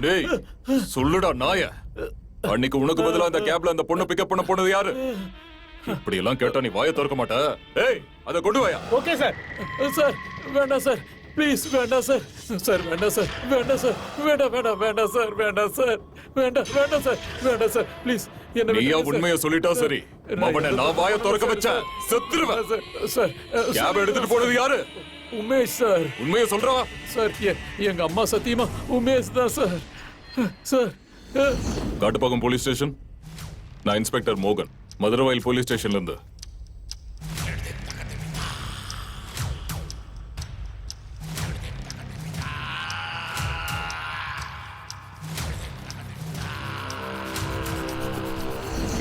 டேய் சொல்லுடா நாய. அன்னைக்கு உனக்கு பதிலா அந்த கேப்ல அந்த பொண்ணு பிக்கப் பண்ண போனது யாரு? இப்படி எல்லாம் கேட்டா நீ வாயை திறக்க மாட்ட. ஏய் அத கொண்டு வாயா. Okay sir. சார் வேண்டாம் சார், ப்ளீஸ் வேண்டாம் சார். சார் வேண்டாம் சார், வேண்டாம் சார், வேண்டாம் வேண்டாம் வேண்டாம் சார், வேண்டாம் சார், வேண்டாம் வேண்டாம் சார், வேண்டாம் சார், ப்ளீஸ். நீயா உண்மையை சொல்லிட்டா சரி. அவனை நான் வாயை திறக்க வச்சேன் செத்துருவேன். சார் கேப் எடுத்துட்டு போனது யாரு? உமேஷ் சார். உண்மையை சொல்றா சார். எங்க அம்மா சத்தியமா உமேஷ் தான் sir. Sir Kattupakkam police station. நான் இன்ஸ்பெக்டர் மோகன், மதுரவாயில் போலீஸ் ஸ்டேஷன்ல இருந்து.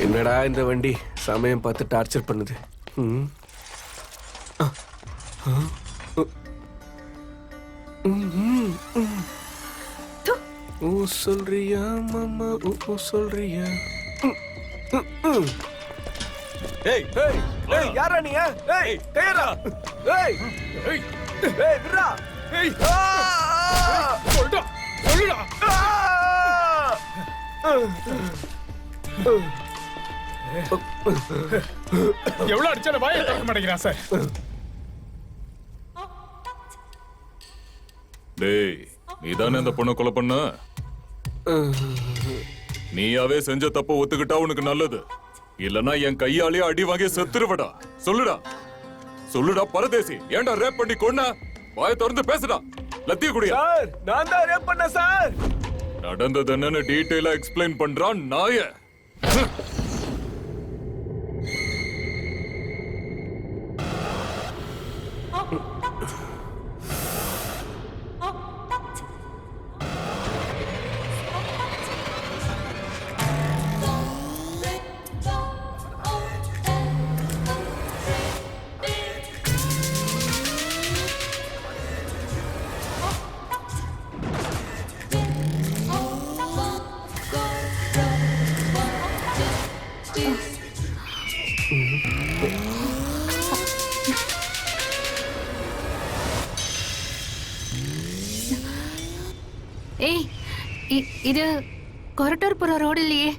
என்னடா இந்த வண்டி சமயம் பார்த்து டார்ச்சர் பண்ணுது. ஓ சொல்றியா மாமா, ஓ சொல்றியா? ஏய் ஏய் ஏய் யாரா நீ? ஏய் டேரா. ஏய் ஏய் ஏய் விரா. ஏய் சொல்டா சொல்லுடா. எவ்வளவு அடிச்சாலும் வாயை திறக்க மாட்டேங்கிறான் சார். டேய் நீதானே அந்த பொண்ணை கொலை பண்ண? நீயாவே செஞ்ச தப்ப ஒத்துக்கிட்டா உனக்கு நல்லது. இல்லனா என் கையாலே அடி வாங்கி செத்துருவடா. சொல்லுடா சொல்லுடா பரதேசி. ஏன்டா ரேப் பண்ணி கொன்ன? வாயை திறந்து பேசுடா. லத்திய குடியா. சார் நான் தான் ரேப் பண்ண சார். நடந்தது என்னன்னு டீடைலா எக்ஸ்பிளைன் பண்றான் நாய. ஏய் இது கொரட்டூர் போற ரோடு இல்லையே.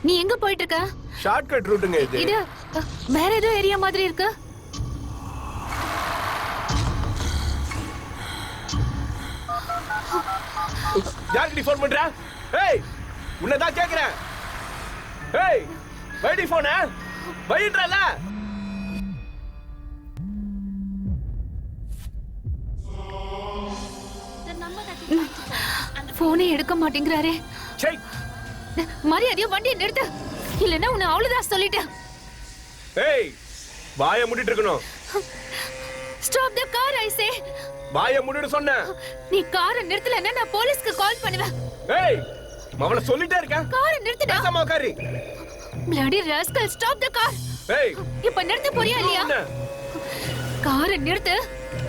நீ எங்க போயிட்டு இருக்க? ஷார்ட்கட் ரூட்டுங்க இது. இது வேற ஏதோ ஏரியா மாதிரி இருக்கு. யாருக்கு ஃபோன் பண்ற? ஏய் உன்னதான் கேக்குறேன். ஏய் வைடி போன வைட்றல. போனே எடுக்க மாட்டேங்கிறாரே. சே மரியாதையா வண்டியை நிறுத்து, இல்லன்னா உன்னை அவ்வளவுதான் சொல்லிட்டேன். ஏய் வாயை மூடிட்டு இருக்கணும். ஸ்டாப் தி கார் ஐ சே. வாயை மூடிட்டு சொன்னேன். நீ காரை நிறுத்தலன்னா நான் போலீஸ்க்கு கால் பண்ணுவேன். ஏய் மவள சொல்லிட்டே இருக்க. காரை நிறுத்துடா. பேசாம உட்காரு. bloody rascal, stop the car. ஏய் இப்ப நிறுத்த போறியா இல்லையா? காரை நிறுத்து.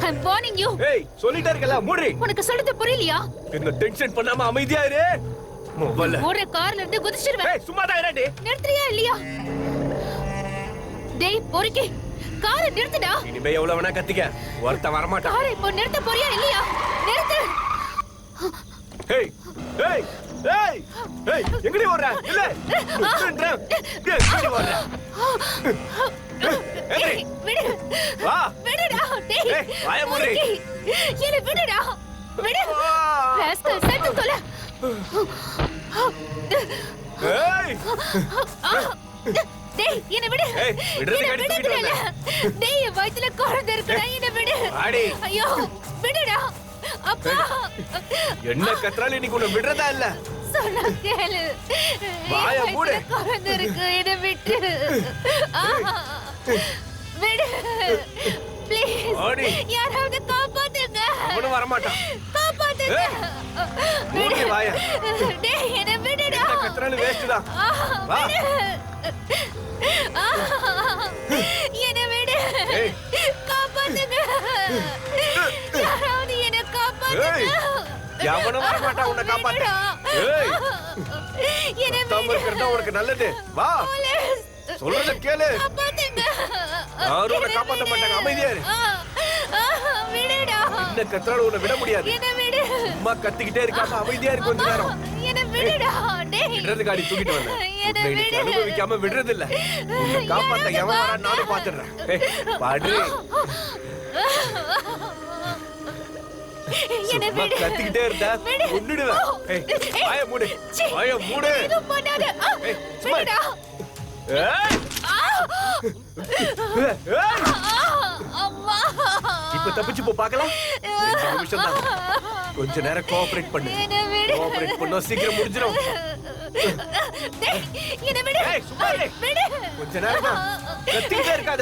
I'm warning you. ஏய் சொல்லிட்டே இருக்கல மூடி. உனக்கு சொல்றது புரியலையா? இந்த டென்ஷன் பண்ணாம அமைதியா இரு. மொபைல் ஓட கார்ல இருந்து குதிச்சிடுவேன். ஏய் சும்மா தான் இருடா. நிறுத்துறியா இல்லையா? டேய் பொறுக்கி, காரை நிறுத்துடா. இனிமே எவ்வளவு வேணா கத்திக்க, ஒருத்த வர மாட்டான். காரை இப்போ நிறுத்த போறியா இல்லையா? நிறுத்து. ஏய் ஏய் ஏய் ஏய் எங்கடி ஓடுற? இல்ல நிறுத்துறேன். எங்கடி ஓடுற? ஏய் விடு. வா விடுடா. டேய் வாயை மூடு. என்ன விடுடா. விடு. ராஸ்கல் செத்து தொலை. ஏய் டேய் என்ன விடு. ஏய் விடுறது கடி தூக்கிட்டு வா. டேய் என் வயித்துல குழந்தை இருக்குடா, என்ன விடு. ஆடி. ஐயோ விடுடா. அப்பா என்ன கத்ரால நீ உன்னை விடுறதா இல்ல? சொன்னா கேளு. வாயை மூடு. குழந்தை இருக்கு, என்ன விட்டு. விடு ப்ளீஸ். ஆடி. யாராவது காப்பாத்துங்க. அவனும் வர மாட்டான். காப்பாத்துங்க. மூடி வாயை. டேய் என்ன விடுடா. என்ன கத்ரால வேஸ்ட் தான். வா. என்ன விடு. ஏய் காப்பாத்துங்க. யாராவது என்ன காப்பாத்துங்க. எவனும் வர மாட்டான் உன்னை காப்பாத்த. ஏய் என்ன தம்ம இருக்கிறதா உனக்கு நல்லது. வா சொல்றத கேளு. காப்பாத்துங்க. யாரும் உன்னை காப்பாத்த மாட்டாங்க, அமைதியா இரு. விடுடா. என்ன கத்துறாலும் உன்னை விட முடியாது. என்ன விடு. அம்மா கத்திக்கிட்டே இருக்காம அமைதியா இருக்கு கொஞ்ச நேரம். என்ன விடுடா. டேய். விடுறது காடி தூக்கிட்டு வந்தேன். என்ன உன்னை இன்னைக்கு விடு. அனுபவிக்காம விடுறது இல்ல. உன்னை காப்பாத்த எவன் வரான்னு நானும் பாத்துடுறேன். பாடு. என்ன சும்மா விடு. கத்திக்கிட்டே இருந்தா கொன்னுடுவேன். வாயை மூடு. வாயை மூடு. இது பண்ணாத. சும்மா விடுடா. ஏய். ஏய். அம்மா. இப்ப தப்பிச்சு போ பார்க்கலாம். 2 நிமிஷம் தான். கொஞ்ச நேரம் கோஆபரேட் பண்ணு. என்ன விடு. கோஆபரேட் பண்ணா சீக்கிரம் முடிஞ்சிரும். டேய், என்ன விடு. ஏய் சும்மா இரு. விடு. கொஞ்ச நேரம் தான். கத்திக்கிட்டே இருக்காத.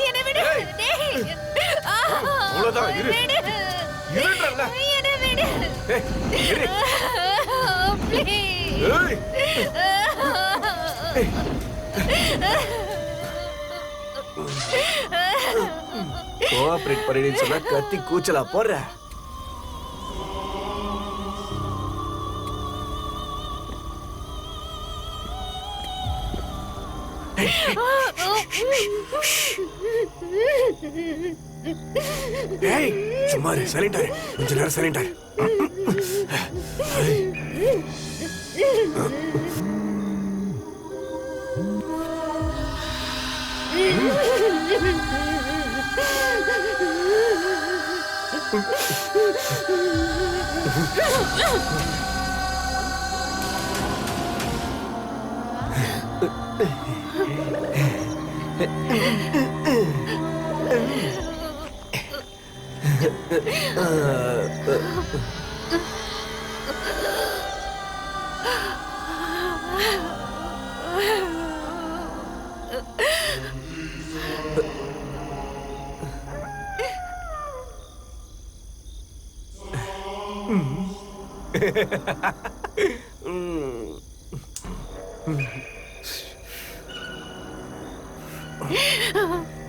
என்ன விடு. ஏய். டேய். அவ்வளவுதான் இரு. விடு. இருன்றல்ல. என்ன விடு. ஏய் இரு. ப்ளீஸ். ஏய். ஏய். கோஆபரேட் பண்ணிடுன்னு சொன்னா கத்தி கூச்சலா போடுற. ஏய் சும்மா இரு, சைலண்டா இரு. கொஞ்ச நேரம் சைலண்டா இரு.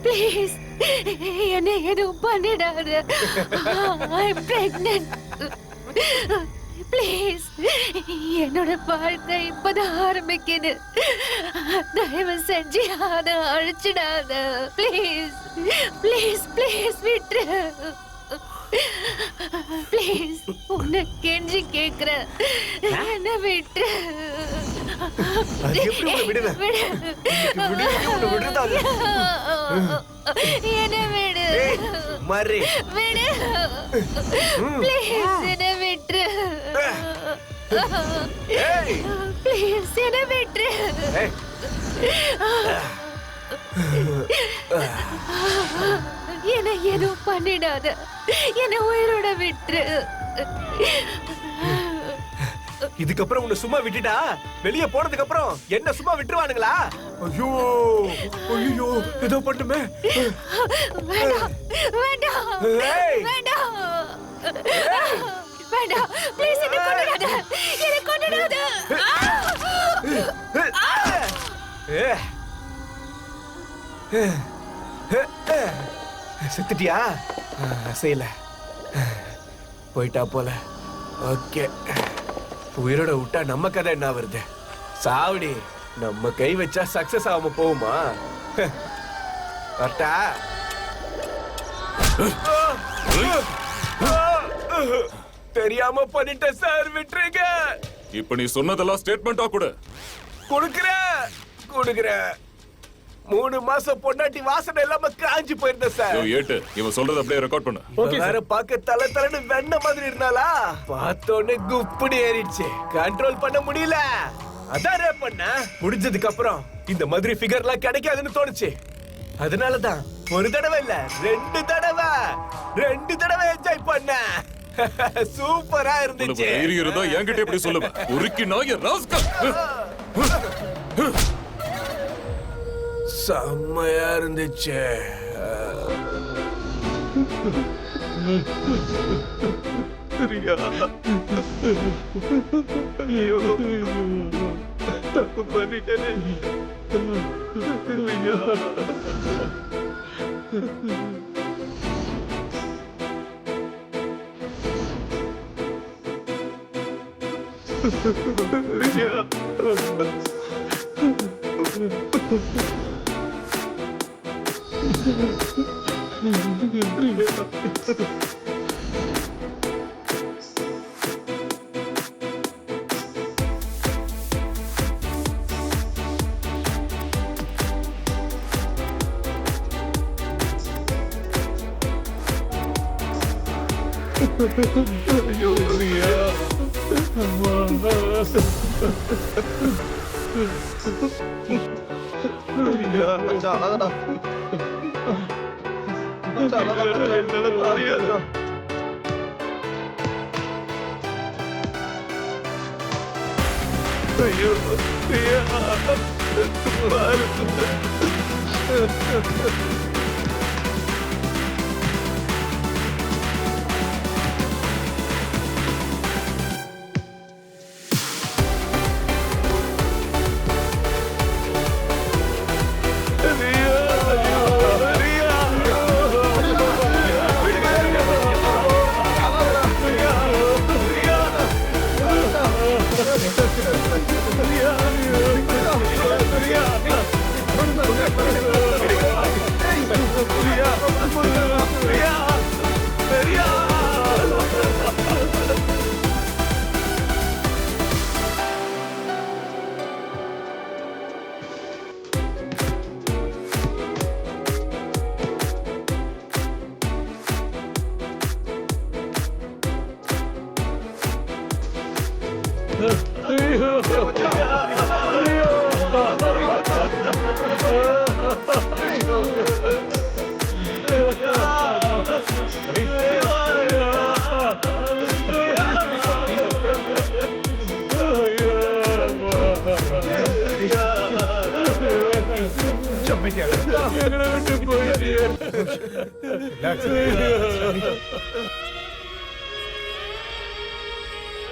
ப்ளீஸ் என்ன எதுவும் பண்ணிடாத. I'm pregnant. ப்ளீஸ் என்னோட வாழ்க்கை இப்பதான் ஆரம்பிக்குது. தயவு செஞ்சு அதை அழிச்சிடாத. ப்ளீஸ் ப்ளீஸ் ப்ளீஸ் விட்டுரு. ப்ளீஸ் உன்னை கெஞ்சி கேக்குறேன். என்ன விட்டுரு. அது எப்படி உன்னை விடுவேன்? விடு. இன்னைக்கு விடுறதுக்கு உன்னை விடுறதா இல்ல? என்ன விடு. ஏய், மறி. விடு. ப்ளீஸ் என்ன விட்டுரு. ஏய். ப்ளீஸ் என்ன விட்டுரு. ஏய். என்ன எதுவும் பண்ணிடாத. என்ன உயிரோட விட்டுரு. இதுக்கப்புறம் உன்னை சும்மா விட்டுட்டா வெளிய போனதுக்கு அப்புறம் என்ன சும்மா விட்டுருவானுங்களா? ஐயோ ஐயோ ஏதோ பண்ணுமே. வேண்டாம் வேண்டாம் ஏய். வேண்டாம் வேண்டாம். ப்ளீஸ் என்ன கொன்னுடாத. என்ன கொன்னுடாத. செத்துட்டியா? செய்யல போயிட்டா போல. ஓகே உயிரோட விட்டா நம்ம கதை என்ன வருது? சாவடி நம்ம கை வச்சா சக்சஸ் ஆகாம போகுமா? கரெக்டா? தெரியாம பண்ணிட்டேன் சார், விட்டுருங்க. இப்ப நீ சொன்னதெல்லாம் ஸ்டேட்மெண்டா கூட கொடுக்குறேன். 3 மாசம் பொண்டாட்டி வாசனை இல்லாம காஞ்சி போயிருந்தேன் சார். ஏட்டு இவன் சொல்றத அப்படியே ரெக்கார்ட் பண்ணு. ஓகே வேற பாக்க தலை தலைன்னு வெண்ண மாதிரி இருந்தாளா? பார்த்தோன்னே குப்புடி ஏறிடுச்சு. கண்ட்ரோல் பண்ண முடியல. அதான் ரேப் பண்ண. முடிஞ்சதுக்கு அப்புறம் இந்த மாதிரி ஃபிகர்லாம் கிடைக்காதுன்னு தோணுச்சு. அதனாலதான் ஒரு தடவை இல்ல 2 தடவை என்ஜாய் பண்ண. சூப்பரா இருந்துச்சு. தைரியம் இருந்தா என்கிட்ட எப்படி சொல்லுவேன்? உருக்கி நாய ராஸ்கல். செம்மையா இருந்துச்சு. ஐயோ தப்பு பண்ணிட்டேனே. ஐயோ பிரியா அம்மா ஐயோ பிரியா எங்களை விட்டு போயிட்டியே